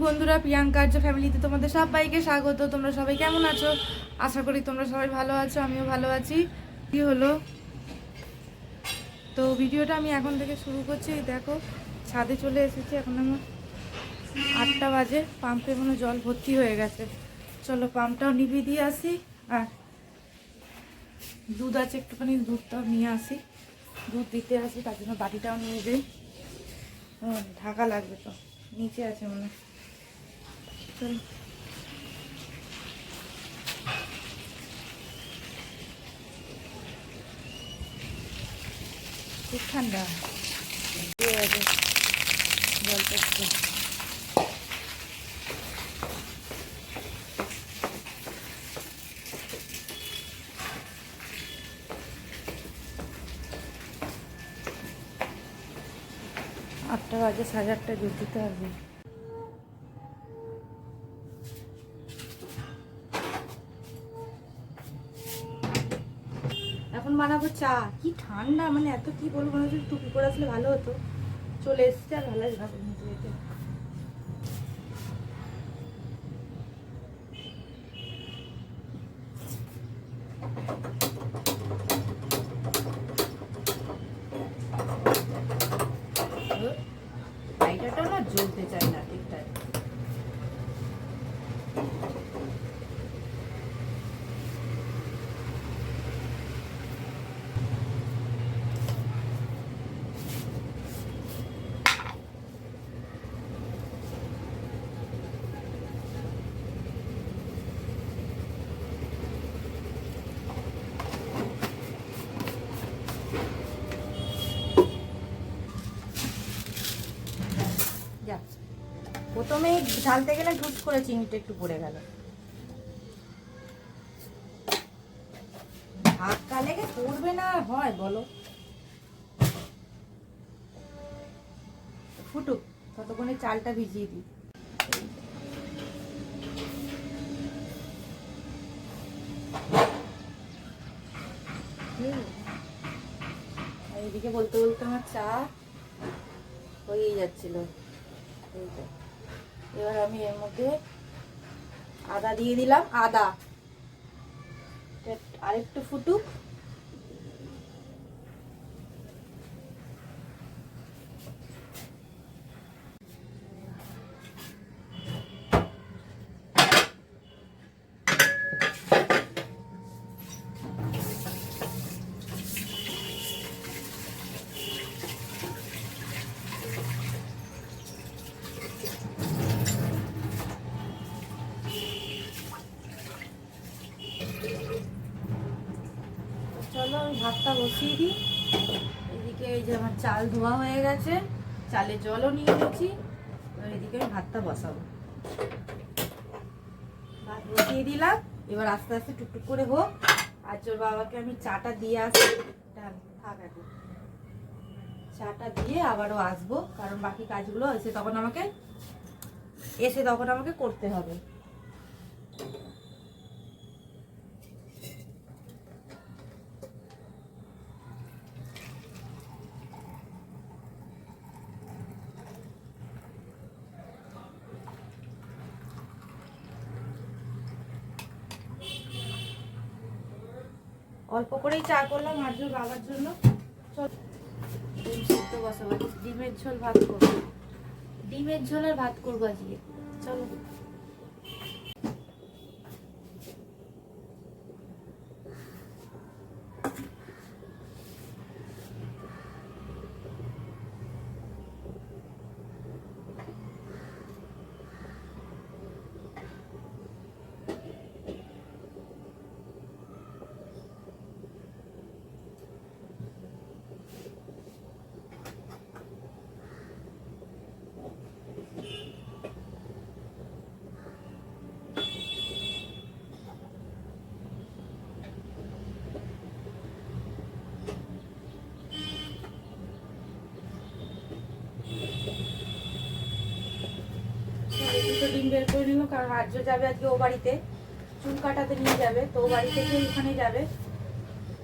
বন্ধুরা, প্রিয়াঙ্কার যে ফ্যামিলিতে তোমাদের সবাইকে স্বাগত। তোমরা সবাই কেমন আছো? আশা করি তোমরা সবাই ভালো আছো, আমিও ভালো আছি। কি হলো তো ভিডিওটা আমি এখন থেকে শুরু করছি। দেখো ছাদে চলে এসেছি, এখন আমার 8টা বাজে। পাম্পে মনে জল ভর্তি হয়ে গেছে। চলো পাম্পটাও নিভিয়ে দিয়ে আসি, আর দুধ আছে একটুখানি, দুধটাও নিয়ে আসি, দুধ দিতে আসি। তার জন্য বাটিটাও নিয়ে যাই, ঢাকা লাগবে তো, নিচে আছে মনে হয়। চলো খুব ঠান্ডা জল পড়ছে। আটটা বাজে, 8:30টায় দুধ দিতে হবে। এখন বানাবো চা। কি ঠান্ডা, মানে এত কি বলবো, মনে হচ্ছে টুপি করে আসলে ভালো হতো। চলে এসছে আর ভালো লাগবে না নিচে যেতে। লাইটারটাও না জ্বলতে চায় না ঠিকঠাক। যা, প্রথমে ঢালতে গেলে ঢুস করে চিনিটা একটু পড়ে গেল। ধাক্কা লেগে পড়বে না হয় বলো? ফুটুক, ততক্ষণে চালটা ভিজিয়ে দিই। এইদিকে বলতে বলতে আমার চা হয়েই যাচ্ছিল। এবার আমি এর মধ্যে আদা দিয়ে দিলাম। আদা আরেকটু ফুটুক। চলো আমি ভাতটা বসিয়ে দিই। এদিকে এই যে আমার চাল ধোয়া হয়ে গেছে, চালে জলও নিয়ে নিয়েছি। এবার এদিকে আমি ভাতটা বসাবো। ভাত বসিয়ে দিলাম, এবার আস্তে আস্তে টুকটুক করে হোক। আর তোর বাবাকে আমি চাটা দিয়ে আসি। থাক, এখন চাটা দিয়ে আবারও আসবো, কারণ বাকি কাজগুলো এসে তখন আমাকে করতে হবে। অল্প করেই চা করলাম আর্যর বাবার জন্য। চল ডিম সিদ্ধ বসাবো, ডিমের ঝোল ভাত করবো। ডিমের ঝোল আর ভাত করবো আজকে। চলো দুটো ডিম বের করে নিল, কারণ আর্য যাবে আজকে ও বাড়িতে, চুল কাটাতে নিয়ে যাবে। তো ও বাড়ি থেকে ওখানে যাবে,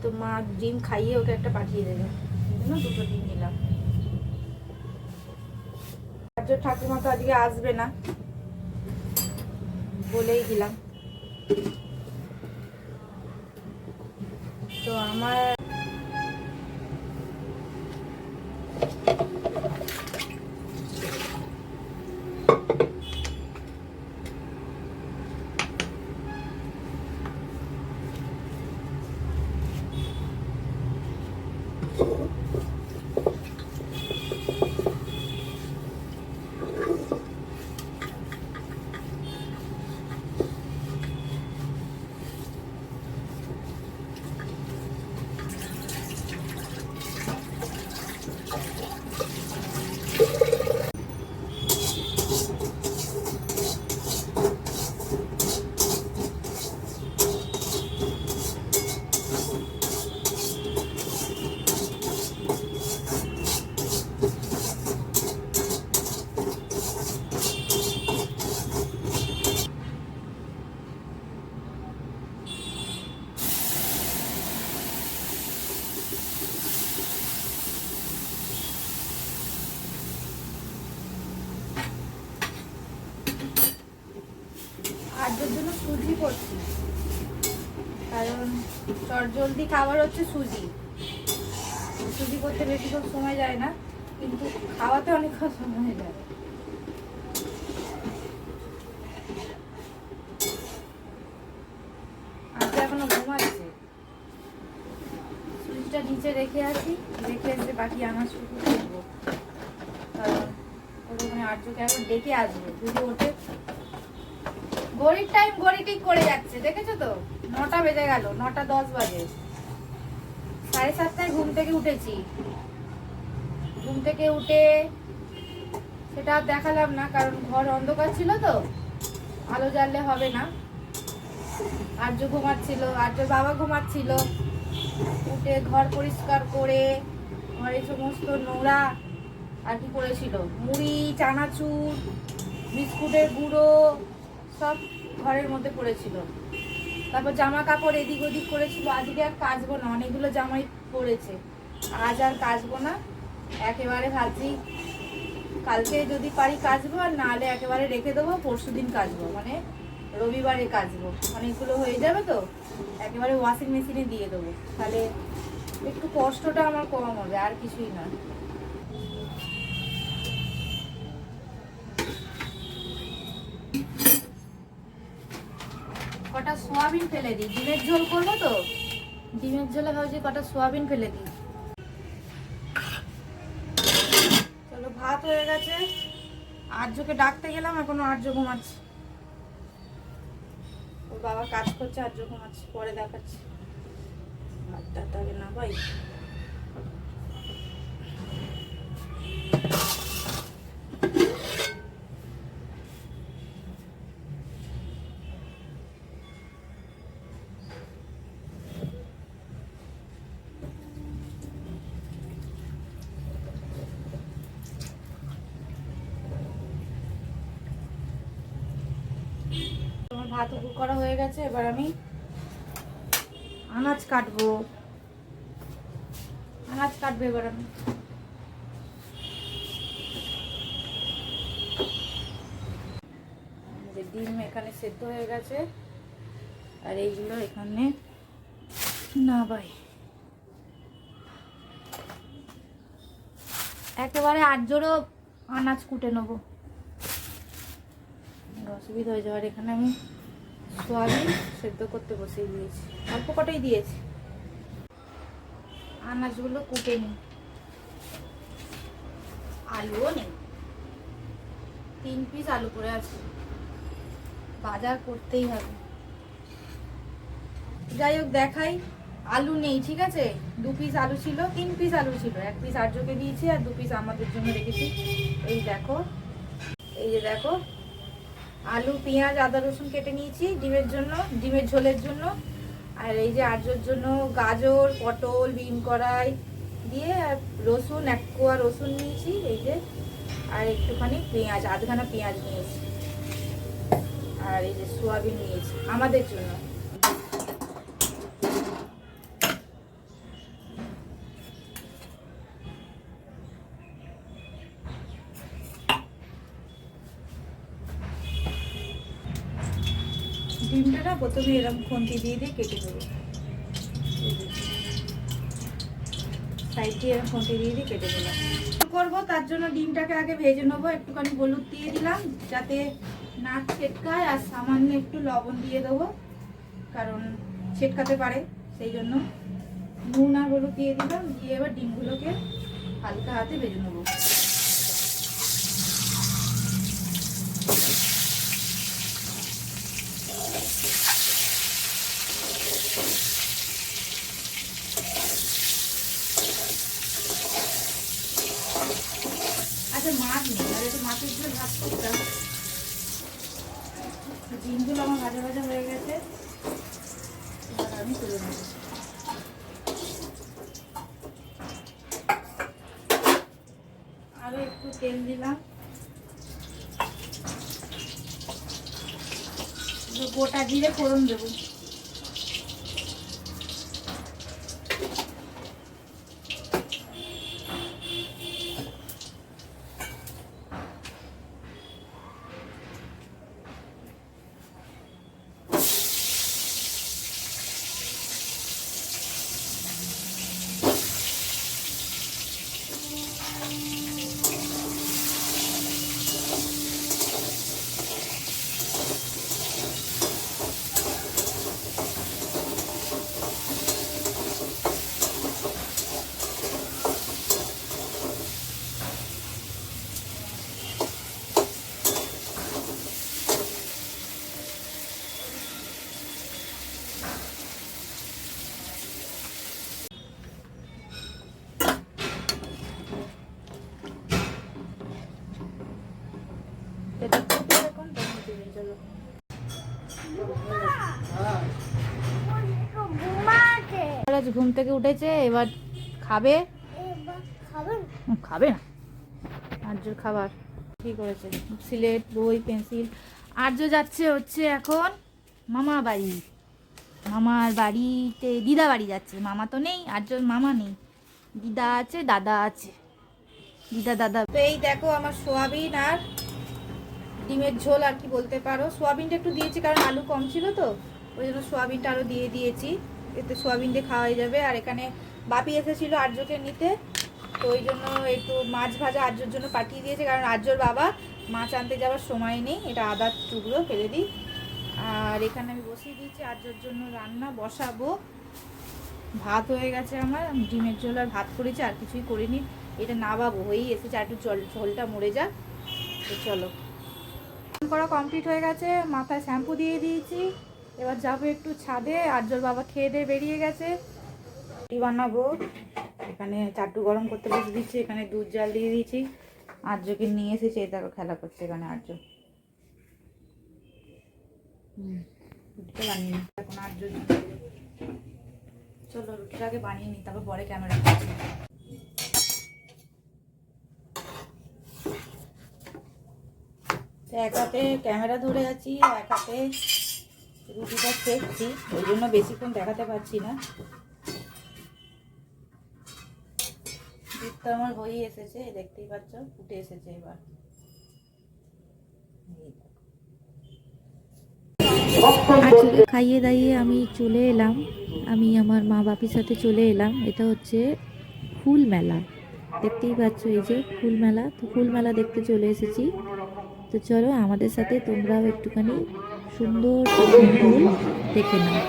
তো মা ডিম খাইয়ে ওকে একটা পাঠিয়ে দেবে। এই জন্য দুটো ডিম নিলাম। আর্য ঠাকুমা তো আজকে আসবে না, বলেই দিলাম। তো আমার আজকের জন্য সুজি করছি, কারণ চটজলদি খাবার হচ্ছে সুজি। সুজি করতে বেশিক্ষণ সময় যায় না, কিন্তু খাওয়াতে অনেকক্ষণ সময় যায়। আজকে এখনো ঘুমাচ্ছে। সুজিটা নিচে রেখে আসি, রেখে এসে বাকি আনাজ শুধু করবো, কারণ ওখানে আর্যকে এখন ডেকে আসবো। যদি ওঠে, ঘড়ির টাইম ঘড়ি ঠিক করে যাচ্ছে, দেখেছো তো? 9টা বেজে গেল, 9:10 বাজে। 7:30টায় ঘুম থেকে উঠেছি। ঘুম থেকে উঠে সেটা আর দেখালাম না, কারণ ঘর অন্ধকার ছিল তো, আলো জ্বাললে হবে না। আর্য ঘুমাচ্ছিল, আর্যর বাবা ঘুমাচ্ছিল। উঠে ঘর পরিষ্কার করে, ঘরে সমস্ত নোংরা আর কি করেছিল, মুড়ি, চানাচুর, বিস্কুটের গুঁড়ো সব ঘরের মধ্যে পড়েছিল। তারপর জামা কাপড় এদিক ওদিক করেছিল। আজকে আর কাচবো না, অনেকগুলো জামাই পড়েছে, আজ আর কাচবো না। একেবারে ভাবছি কালকে যদি পারি কাচবো, আর নাহলে একেবারে রেখে দেবো, পরশুদিন কাচবো, মানে রবিবারে কাচবো। অনেকগুলো হয়ে যাবে তো, একেবারে ওয়াশিং মেশিনে দিয়ে দেবো, তাহলে একটু কষ্টটা আমার কম হবে, আর কিছুই না। কটা সোয়াবিন ফেলে দিই, ডিমের ঝোল করবো তো, ডিমের ঝোলে ভাবছি কটা সোয়াবিন ফেলে দিই। চলো, ভাত হয়ে গেছে। আর্যকে ডাকতে গেলাম, এখনো আর্য ঘুমাচ্ছে। ওর বাবা কাজ করছে, আর্য ঘুমাচ্ছে, পরে দেখাচ্ছি। ভাতটা তাহলে না ভাই, ভাত উপর করা হয়ে গেছে। এবার আমি আনাজ কাটবো, এবার আমি ডিম এখানে সেদ্ধ হয়ে গেছে, আর এইগুলো এখানে না ভাই, একেবারে আটজোড়ো আনাজ কুটে নেবো, অসুবিধা হয়ে যাওয়ার। এখানে আমি সোয়াবিন সেদ্ধ করতে বসিয়ে দিয়েছি, অল্প কটাই দিয়েছি। আনাজগুলো কুটে নিই। আলুও নেই, 3 পিস আলু পড়ে আছে, বাজার করতেই হবে। যাই হোক, দেখাই। আলু নেই, ঠিক আছে। 2 পিস আলু ছিল, 3 পিস আলু ছিল, 1 পিস আর্যকে দিয়েছি আর 2 পিস আমাদের জন্য রেখেছি। এই দেখো, এই যে দেখো, আলু, পেঁয়াজ, আদা, রসুন কেটে নিয়েছি ডিমের জন্য, ডিমের ঝোলের জন্য। আর এই যে আর্যর জন্য গাজর, পটল, বিন কড়াই দিয়ে, আর রসুন, 1 কোয়া রসুন নিয়েছি, এই যে, আর একটুখানি পেঁয়াজ, আধখানা পেঁয়াজ নিয়েছি, আর এই যে সোয়াবিন নিয়েছি আমাদের জন্য। ডিমটা না প্রথমে এরকম খুন্তি দিয়ে দিয়ে কেটে দেবো, সাইড দিয়ে এরকম খুন্তি দিয়ে দিয়ে কেটে দিলাম। করবো তার জন্য ডিমটাকে আগে ভেজে নেবো, একটুখানি হলুদ দিয়ে দিলাম যাতে না ছেটকায়, আর সামান্য একটু লবণ দিয়ে দেবো কারণ ছেটকাতে পারে, সেই জন্য নুন আর হলুদ দিয়ে দিলাম। দিয়ে এবার ডিমগুলোকে হালকা হাতে ভেজে নেবো। আচ্ছা মাছ নেই, আর একটু মাছের ঝোল ভাত করতাম। ডিমগুলো আমার ভাজা ভাজা হয়ে গেছে, এবার আমি তুলে নেব। আরো একটু তেল দিলাম, গোটা জিরে ফোড়ন দেবো। ঘুম থেকে উঠেছে, এবার খাবে। খাবে না আর্যর খাবার কি করেছে, সিলেট বই পেন্সিল। আর্য যাচ্ছে হচ্ছে এখন মামা বাড়ি, মামার বাড়িতে, দিদা বাড়ি যাচ্ছে। মামা তো নেই, আর্যর মামা নেই, দিদা আছে দাদা আছে, দিদা দাদা। তো এই দেখো আমার সোয়াবিন আর ডিমের ঝোল আর কি বলতে পারো। সোয়াবিনটা একটু দিয়েছি কারণ আলু কম ছিল তো, ওই জন্য সোয়াবিনটা আরও দিয়ে দিয়েছি, এতে সোয়াবিন দিয়ে খাওয়াই যাবে। আর এখানে বাপি এসেছিলো আর্যকে নিতে, তো ওই জন্য একটু মাছ ভাজা আর্যর জন্য পাঠিয়ে দিয়েছে, কারণ আর্যর বাবা মাছ আনতে যাওয়ার সময় নেই। এটা আদার টুকরো ফেলে দিই। আর এখানে আমি বসিয়ে দিয়েছি আর্যর জন্য রান্না বসাবো। ভাত হয়ে গেছে আমার, ডিমের ঝোল আর ভাত করেছি, আর কিছুই করিনি। এটা নাবাবো, হয়েই এসেছে, আর একটু ঝোলটা মরে যাক। তো চলো, করা কমপ্লিট হয়ে গেছে, মাথায় শ্যাম্পু দিয়ে দিয়েছি। এবার যাবো একটু ছাদে, আর্যর বাবা খেয়ে দিয়ে বেরিয়ে গেছে। রুটি বানাবো, এখানে চাটু গরম করতে বসে দিচ্ছি, এখানে দুধ জাল দিয়ে দিয়েছি। আর্যকে নিয়ে এসেছে, দেখো খেলা করছে এখানে আর্য। রুটিটা বানিয়ে নিই এখন আর্য। চলো রুটিটা আগে বানিয়ে নিই, তারপর পরে ক্যামেরা করছি। এক হাতে ক্যামেরা ধরে আছি, এক হাতে রুটিটা সেঁকছি, ওই জন্য বেশিক্ষণ দেখাতে পারছি না। দুধটা আমার হয়ে এসেছে, দেখতেই পাচ্ছ ফুটে এসেছে। এবার আজকে খাইয়ে দাইয়ে আমি চলে এলাম, আমি আমার মা বাপির সাথে চলে এলাম। এটা হচ্ছে ফুল মেলা, দেখতেই পাচ্ছ এই যে ফুল মেলা। তো ফুল মেলা দেখতে চলে এসেছি। তো চলো আমাদের সাথে তোমরাও একটুখানি সুন্দর ফুল দেখে নাও।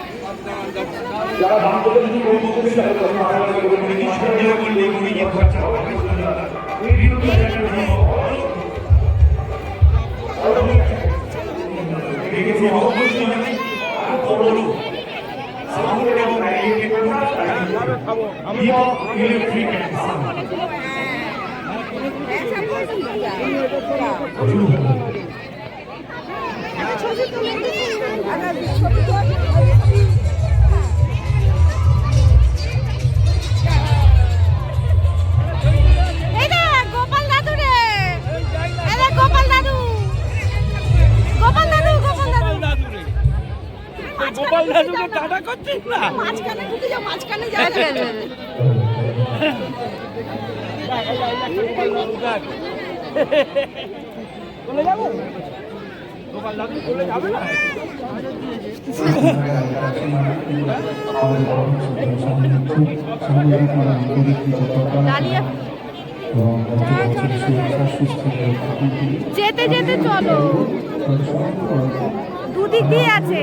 গোপাল দাদুকে টাটা করছিস না, মাঝখানে ঢুকে যাও, মাঝখানে যাওয়া যাবে। চলে যাবো। গোপাল দাদু চলে যাবে না ডালিয়া যেতে যেতে চলো, দুদিক দিয়ে আছে।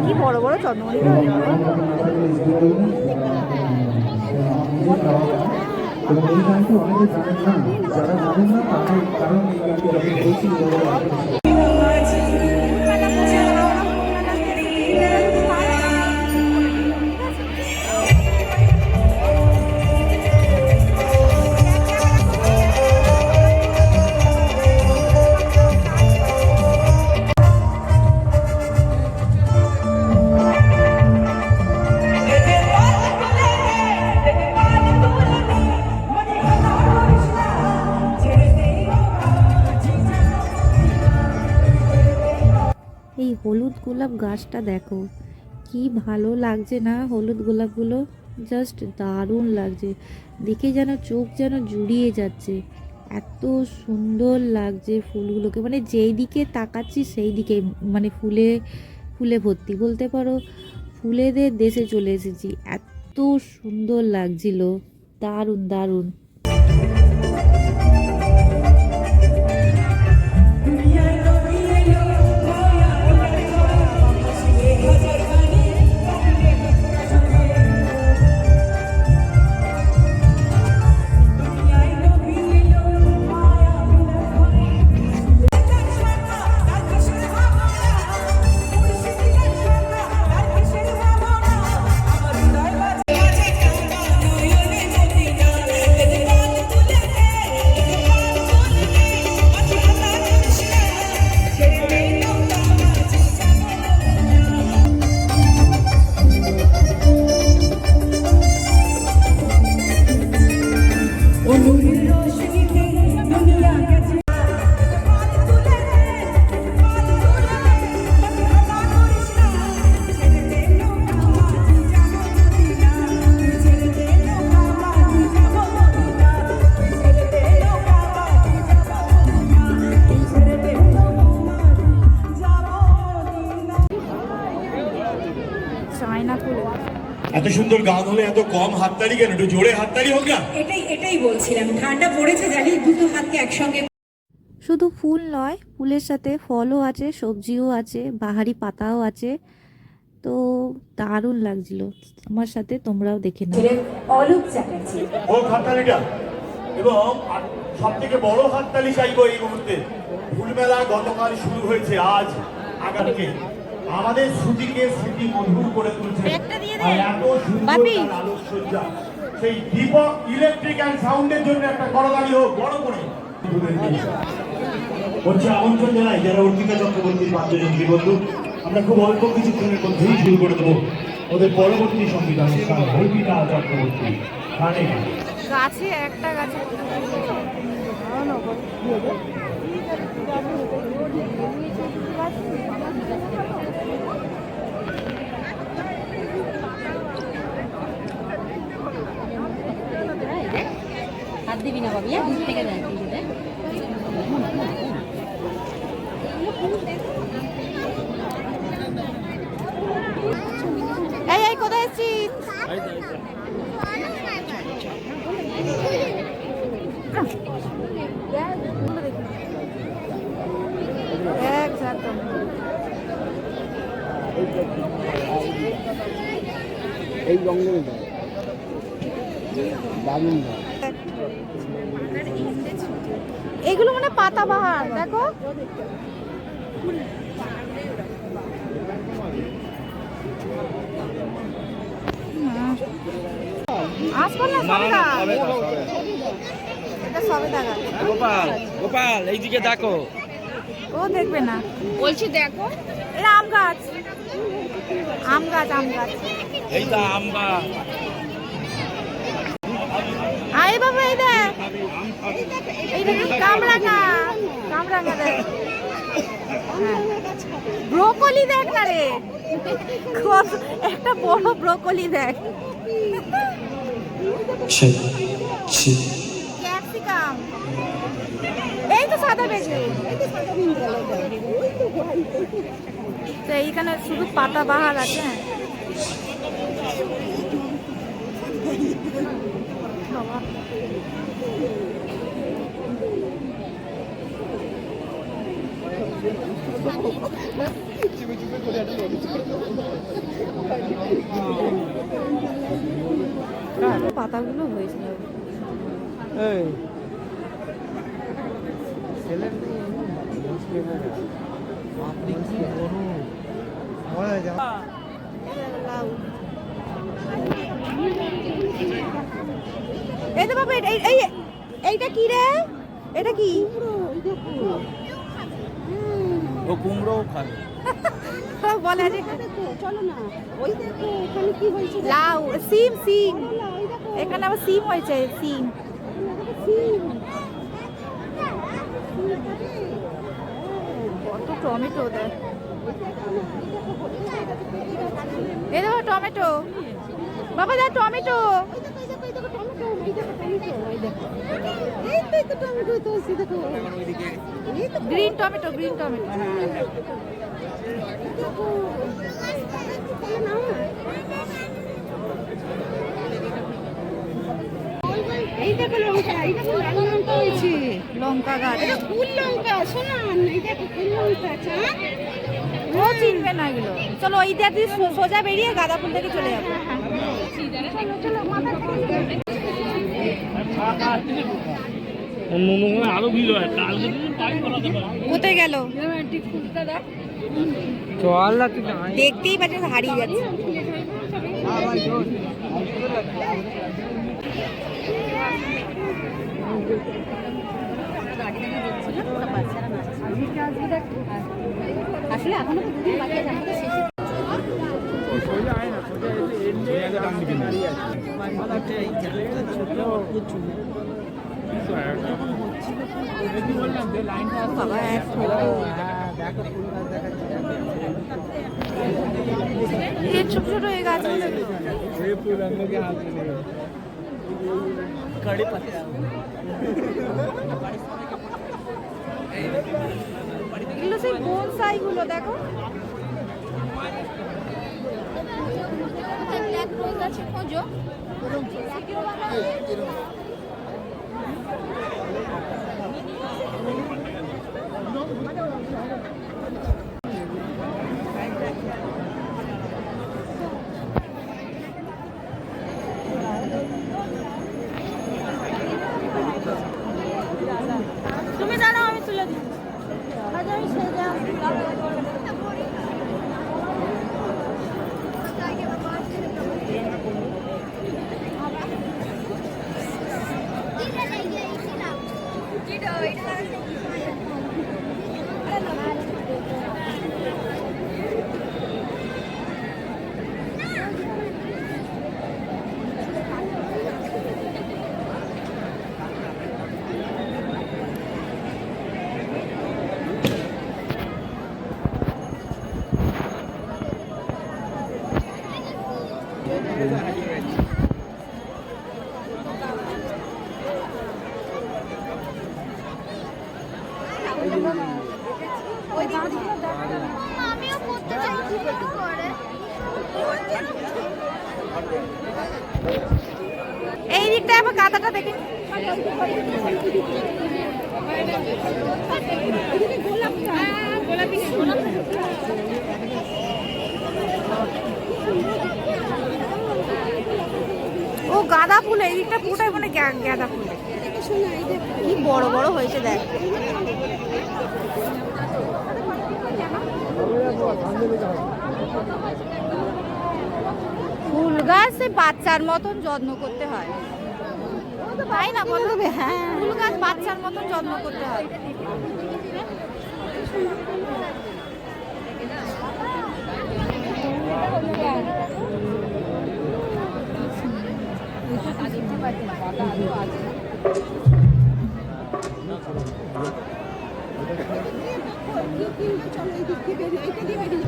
কি বড় বড় চন্দ্রমণিকা এবং এই গানটি অনেকে জানেন না, যারা জানেন না তাদের কারণ এই গানটি যখন বলছি এই হলুদ গোলাপ গাছটা দেখো কি ভালো লাগছে না, হলুদ গোলাপগুলো জাস্ট দারুণ লাগছে দেখে, যেন চোখ যেন জুড়িয়ে যাচ্ছে, এত সুন্দর লাগছে ফুলগুলোকে, মানে যেই দিকে তাকাচ্ছি সেই দিকে মানে ফুলে ফুলে ভর্তি বলতে পারো, ফুলেদের দেশে চলে এসেছি, এত সুন্দর লাগছিল, দারুণ দারুণ। এত সুন্দর গান হলে এত কম হাততালি কেন? একটু জোরে হাততালি হোক না। এটাই বলছিলাম, ঠান্ডা পড়েছে জানি, দুটো হাতকে একসঙ্গে। শুধু ফুল নয়, ফুলের সাথে ফলও আছে, সবজিও আছে, বাহারি পাতাও আছে, তো দারুণ লাগছিল। আমার সাথে তোমরাও দেখে নাও। অলোক চ্যাটার্জি ও হাততালিটা, এবং সব থেকে বড় হাততালি চাইবো এই মুহূর্তে। ফুলমেলা গতকাল শুরু হয়েছে, আজ আগামীকে আমাদের স্মৃতিকে স্মৃতি মধুর করে তুলছে। আর এত সুন্দর তার আলোকসজ্জা, সেই দীপক ইলেকট্রিক অ্যান্ড সাউন্ডের জন্য একটা করতালি হোক বড় করে। হচ্ছে আমন্ত্রণ জানাই যারা অর্পিতা চক্রবর্তীর বাদ্যযন্ত্রী বন্ধু, আমরা খুব অল্প কিছুক্ষণের মধ্যেই শুরু করে দেবো ওদের পরবর্তী সঙ্গীত অনুষ্ঠান। অর্পিতা চক্রবর্তী গানে গাছে একটা গাছে হাত দিবি না বাবি, দূর থেকে দেখ। এই এই কোথায় এসেছিস? একদম এই জঙ্গলে দারুণ। এগুলো মানে পাতাবাহার, দেখো গোপাল গোপাল এইদিকে দেখো, ও দেখবে না, বলছি দেখো, এটা আম গাছ, আম গাছ, আম গাছ। এই তো আম গাছ। আয় বাবা, এই দেখ, এই দেখ কামরাঙা, কামরাঙা দেখ। ব্রোকলি দেখ না রে, একটা বড় ব্রোকলি দেখ, ক্যাপসিকাম, এই তো সাদা বেগুন। তো এইখানে শুধু পাতা বাহার আছে। পাতাগুলো হয়েছিল। এই তো বাবা, এইটা কি রে? এটা কি? ও কুমড়ো খায়। বলে আরে চলো না, ওই দেখো এখানে কি হয়েছে, লাউ, সিম, সিম, এখানে আবার সিম হয়েছে, সিম। কত টমেটো দেখ, এই দেখো টমেটো, বাবা দেখ tomato, green tomato, green tomato. এই দেখো লঙ্কা, এই দেখো লাল লঙ্কা হয়েছে, লঙ্কা গাছ, এটা ফুল লঙ্কা, শোনা এই দেখো ফুল লঙ্কা আছে। ও চিনবে না এগুলো। চলো ওই দিয়ে তুই সোজা বেরিয়ে গাঁদা ফুল থেকে চলে যাবো। আরো ভিড় হয়, কোথায় গেল? চল না তুই, দেখতেই পাচ্ছি হারিয়ে যাচ্ছে। আসলে এখনো তো দুদিন বাকি আছে, আমাদের শেষে বাবা এই ছোট ছোট এই গাছগুলো, এগুলো সেই বোনসাই গুলো দেখো। খোঁজো তুমি জানো, আমি তুলে দিই। এই দিকটা আবার কাঁথাটা দেখে ও গাঁদা ফুল, এই দিকটা পুরোটাই মানে গাঁদা ফুল, কি বড় বড় হয়েছে দেখ। ফুল গাছ বাচ্চার মতন যত্ন করতে হয়, তাই না বলো? হ্যাঁ, ফুল গাছ বাচ্চার মতন যত্ন করতে হয়। চলো এই দিক থেকে বেরিয়ে এইটা দিয়ে বেরিয়ে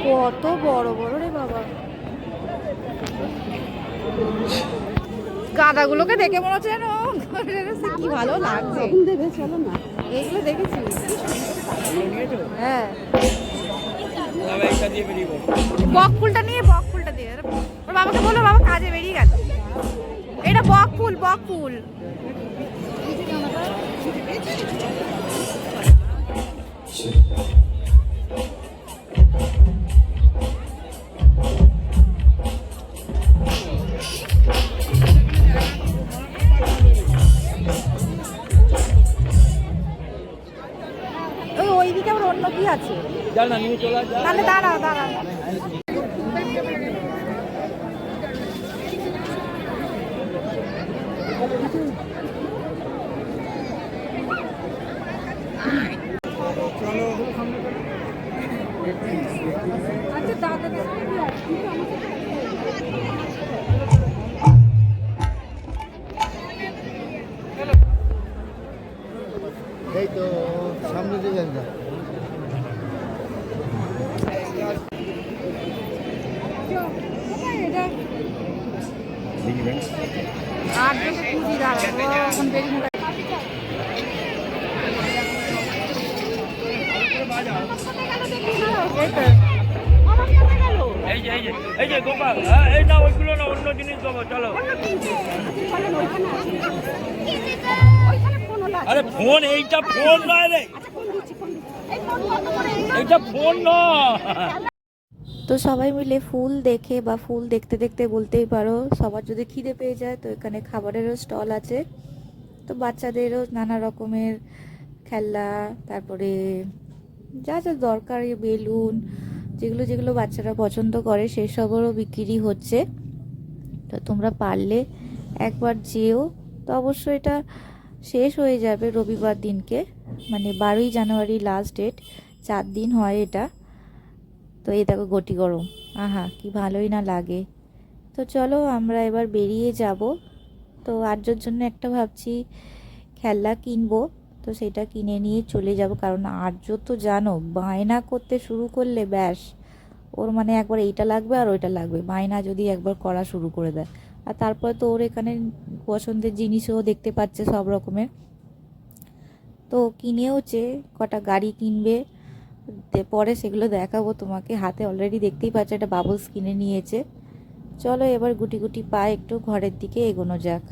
কত বড় বড় রে বাবা, গাঁদাগুলোকে দেখে মনে হচ্ছে যেন কি ভালো লাগছে। দেবে চলো না এইগুলো দেখেছি, হ্যাঁ বক ফুলটা নিয়ে, বক ফুলটা দিয়ে ওর বাবাকে বলো, বাবা কাজে বেরিয়ে গেল। এটা বক ফুল, বক ফুল। ওইদিকে আবার অন্য কি আছে, তাহলে দাঁড়াও দাঁড়াও। আচ্ছা দাদা এই তো সামনে দিয়ে যান না। আর যদি খুঁজি দাঁড়াবো এখন বেরিয়ে এই যে গোপাল, এই না ওইগুলো না, অন্য জিনিস দেবো চলো। আরে ফোন, এইটা ফোন নয় রে, এইটা ফোন নয়। তো সবাই মিলে ফুল দেখে বা ফুল দেখতে দেখতে বলতেই পারো সবার যদি খিদে পেয়ে যায় তো এখানে খাবারেরও স্টল আছে। তো বাচ্চাদেরও নানা রকমের খেলনা, তারপরে যা যা দরকার, বেলুন, যেগুলো যেগুলো বাচ্চারা পছন্দ করে সেই সবেরও বিক্রি হচ্ছে। তো তোমরা পারলে একবার যেও। তো অবশ্যই এটা শেষ হয়ে যাবে রবিবার দিনকে, মানে 12ই জানুয়ারি লাস্ট ডেট, 4 দিন হয় এটা। তো এই দেখো গটি গরম, আহা কি ভালোই না লাগে। তো চলো আমরা এবার বেরিয়ে যাব। তো আর্যর জন্য একটা ভাবছি খেলনা কিনবো, তো সেটা কিনে নিয়ে চলে যাব। কারণ আর্য তো জানো বায়না করতে শুরু করলে ব্যাস, ওর মানে একবার এইটা লাগবে আর ওইটা লাগবে, বায়না যদি একবার করা শুরু করে দেয়। আর তারপর তো ওর এখানে পছন্দের জিনিসও দেখতে পাচ্ছে সব রকমের। তো কিনেওছে, কটা গাড়ি কিনবে, পরে সেগুলো দেখাবো তোমাকে। হাতে অলরেডি দেখতেই পাচ্ছ একটা বাবলস কিনে নিয়েছে। চলো এবার গুটি গুটি পায়ে একটু ঘরের দিকে এগোনো যাক।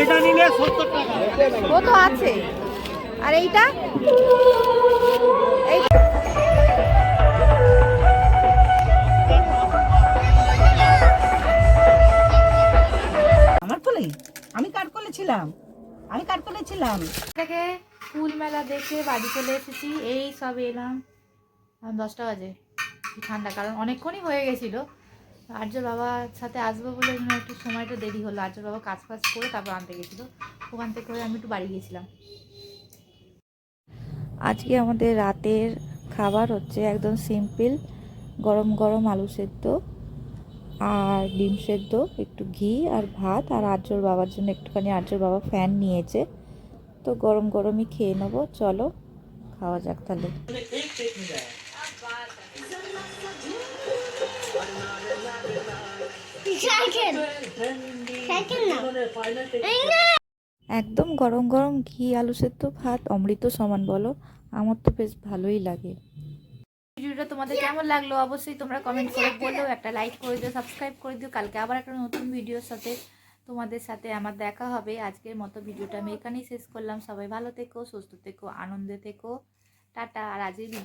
এটা নিলে 70 টাকা। ও তো আছে, আর এইটা আমার কোলে আমি কাট করেছিলাম, থেকে ফুল মেলা দেখে বাড়ি চলে এসেছি, এই সব এলাম। এখন 10টা বাজে, কি ঠান্ডা, কারণ অনেকক্ষণই হয়ে গেছিলো। আর্যর বাবার সাথে আসবো বলে একটু সময়টা দেরি হলো। আর্যর বাবা কাজ ফাজ করে তারপর আনতে গেছিলো, ওখান থেকে আমি একটু বাড়ি গেছিলাম। আজকে আমাদের রাতের খাবার হচ্ছে একদম সিম্পল, গরম গরম আলু সেদ্ধ আর ডিম সেদ্ধ, একটু ঘি আর ভাত। আর আর্যর বাবার জন্য একটুখানি, আর্যর বাবা ফ্যান নিয়েছে, তো গরম গরমই খেয়ে নেবো। চলো খাওয়া যাক তাহলে। একদম গরম গরম ঘি আলু সেদ্ধ ভাত অমৃত সমান বলো, আমার তো বেশ ভালোই লাগে। ভিডিওটা তোমাদের কেমন লাগলো অবশ্যই তোমরা কমেন্ট করে বলো, একটা লাইক করে দিও, সাবস্ক্রাইব করে দিও। কালকে আবার একটা নতুন ভিডিওর সাথে তোমাদের সাথে আমার দেখা হবে। আজকের মতো ভিডিওটা আমি এখানেই শেষ করলাম। সবাই ভালো থেকো, সুস্থ থেকো, আনন্দে থেকো, টাটা। আর আজকের ভিডিও